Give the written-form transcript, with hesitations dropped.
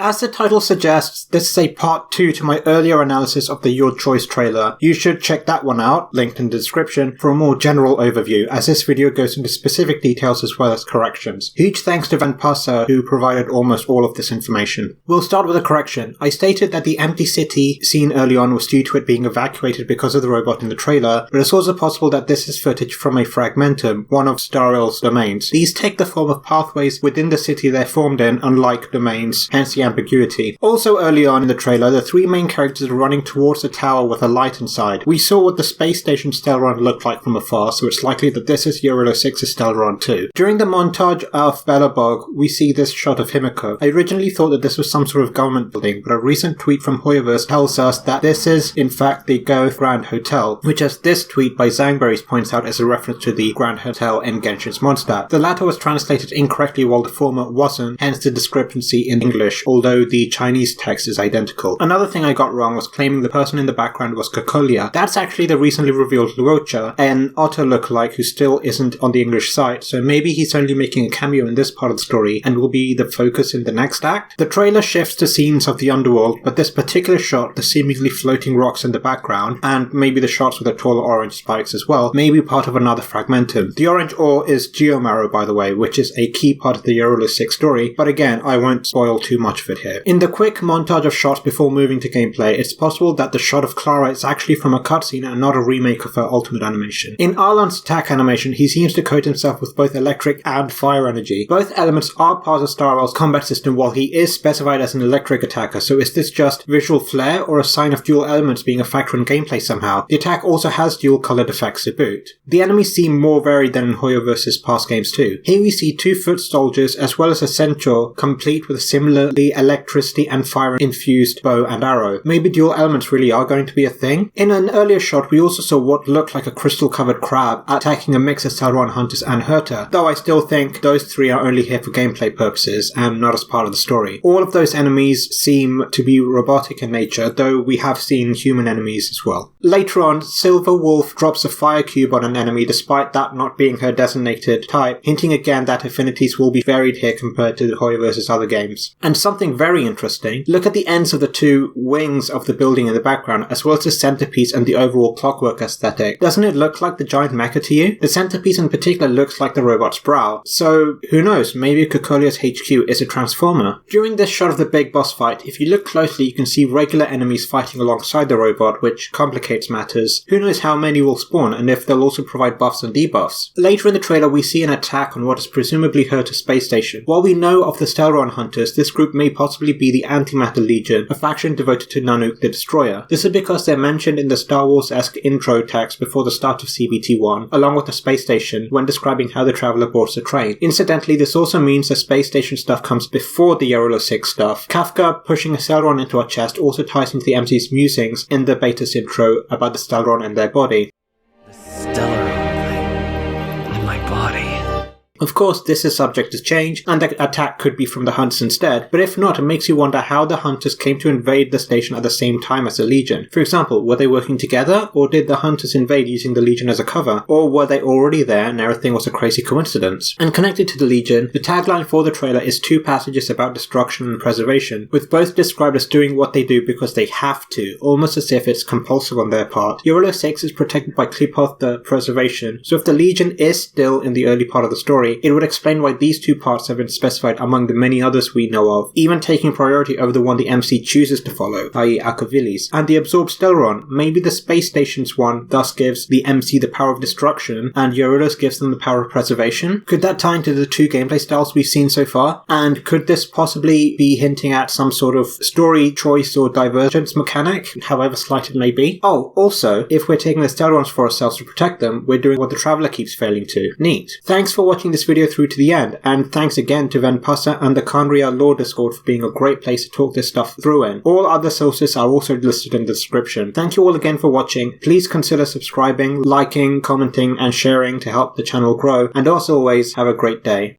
as the title suggests, this is a part 2 to my earlier analysis of the Your Choice trailer. You should check that one out, linked in the description, for a more general overview, as this video goes into specific details as well as corrections. Huge thanks to Van Passer, who provided almost all of this information. We'll start with a correction. I stated that the empty city seen early on was due to it being evacuated because of the robot in the trailer, but it's also possible that this is footage from a fragmentum, one of Star Rail's domains. These take the form of pathways within the city they're formed in, unlike domains, hence the ambiguity. Also early on in the trailer, the three main characters are running towards the tower with a light inside. We saw what the space station Stellaron looked like from afar, so it's likely that this is Euro 6's Stellaron too. During the montage of Belobog, we see this shot of Himiko. I originally thought that this was some sort of government building, but a recent tweet from Hoyoverse tells us that this is in fact the Go Grand Hotel, which as this tweet by Zangberries points out is a reference to the Grand Hotel in Genshin's Mondstadt. The latter was translated incorrectly while the former wasn't, hence the discrepancy in English, although the Chinese text is identical. Another thing I got wrong was claiming the person in the background was Kokolia. That's actually the recently revealed Luocha, an Otto lookalike who still isn't on the English site, so maybe he's only making a cameo in this part of the story and will be the focus in the next act. The trailer shifts to scenes of the underworld, but this particular shot, the seemingly floating rocks in the background, and maybe the shots with the taller orange spikes as well, may be part of another fragmentum. The orange ore is Geomarrow, by the way, which is a key part of the Eurolus 6 story, but again, I won't spoil too much of it here. In the quick montage of shots before moving to gameplay, it's possible that the shot of Clara is actually from a cutscene and not a remake of her ultimate animation. In Arlon's attack animation, he seems to coat himself with both electric and fire energy. Both elements are part of Star Rail's combat system while he is specified as an electric attacker, so is this just visual flair or a sign of dual elements being a factor in gameplay somehow? The attack also has dual coloured effects to boot. The enemies seem more varied than in Hoyoverse's past games too. Here we see 2 foot soldiers as well as a centaur, complete with a similarly electricity and fire infused bow and arrow. Maybe dual elements really are going to be a thing? In an earlier shot we also saw what looked like a crystal covered crab attacking a mix of Stellaron hunters and Herta, though I still think those 3 are only here for gameplay purposes and not as part of the story. All of those enemies seem to be robotic in nature, though we have seen human enemies as well. Later on, Silver Wolf drops a fire cube on an enemy despite that not being her designated type, hinting again that affinities will be varied here compared to the Hoyoverse's other games. And something very interesting, look at the ends of the 2 wings of the building in the background, as well as the centerpiece and the overall clockwork aesthetic. Doesn't it look like the giant mecha to you? The centerpiece in particular looks like the robot's brow, so who knows, maybe Kokolia's HQ is a transformer. During this shot of the big boss fight, if you look closely you can see regular enemies fighting alongside the robot, which complicates matters. Who knows how many will spawn and if they'll also provide buffs and debuffs. Later in the trailer we see an attack on what is presumably Herta's space station. While we know of the Stellaron hunters, this group may possibly be the Antimatter Legion, a faction devoted to Nanook the Destroyer. This is because they're mentioned in the Star Wars-esque intro text before the start of CBT-1, along with the space station, when describing how the traveler boards the train. Incidentally, this also means the space station stuff comes before the Eurolo 6 stuff. Kafka pushing a Stellaron into our chest also ties into the MC's musings in the Beta's intro about the Stellaron and their body. The Stellaron in my body. Of course, this is subject to change, and the attack could be from the Hunters instead, but if not, it makes you wonder how the Hunters came to invade the station at the same time as the Legion. For example, were they working together, or did the Hunters invade using the Legion as a cover? Or were they already there and everything was a crazy coincidence? And connected to the Legion, the tagline for the trailer is 2 passages about destruction and preservation, with both described as doing what they do because they have to, almost as if it's compulsive on their part. Eurolo 6 is protected by Klipoth the Preservation, so if the Legion is still in the early part of the story, it would explain why these 2 parts have been specified among the many others we know of, even taking priority over the one the MC chooses to follow, i.e. Akovilis. And the Absorbed Stellaron, maybe the space station's one thus gives the MC the power of destruction, and Eurylos gives them the power of preservation? Could that tie into the 2 gameplay styles we've seen so far? And could this possibly be hinting at some sort of story choice or divergence mechanic, however slight it may be? Oh, also, if we're taking the Stellarons for ourselves to protect them, we're doing what the Traveler keeps failing to. Neat. Thanks for watching this video through to the end, and thanks again to Van Passer and the Khanria Law Discord for being a great place to talk this stuff through in. All other sources are also listed in the description. Thank you all again for watching. Please consider subscribing, liking, commenting, and sharing to help the channel grow, and as always, have a great day.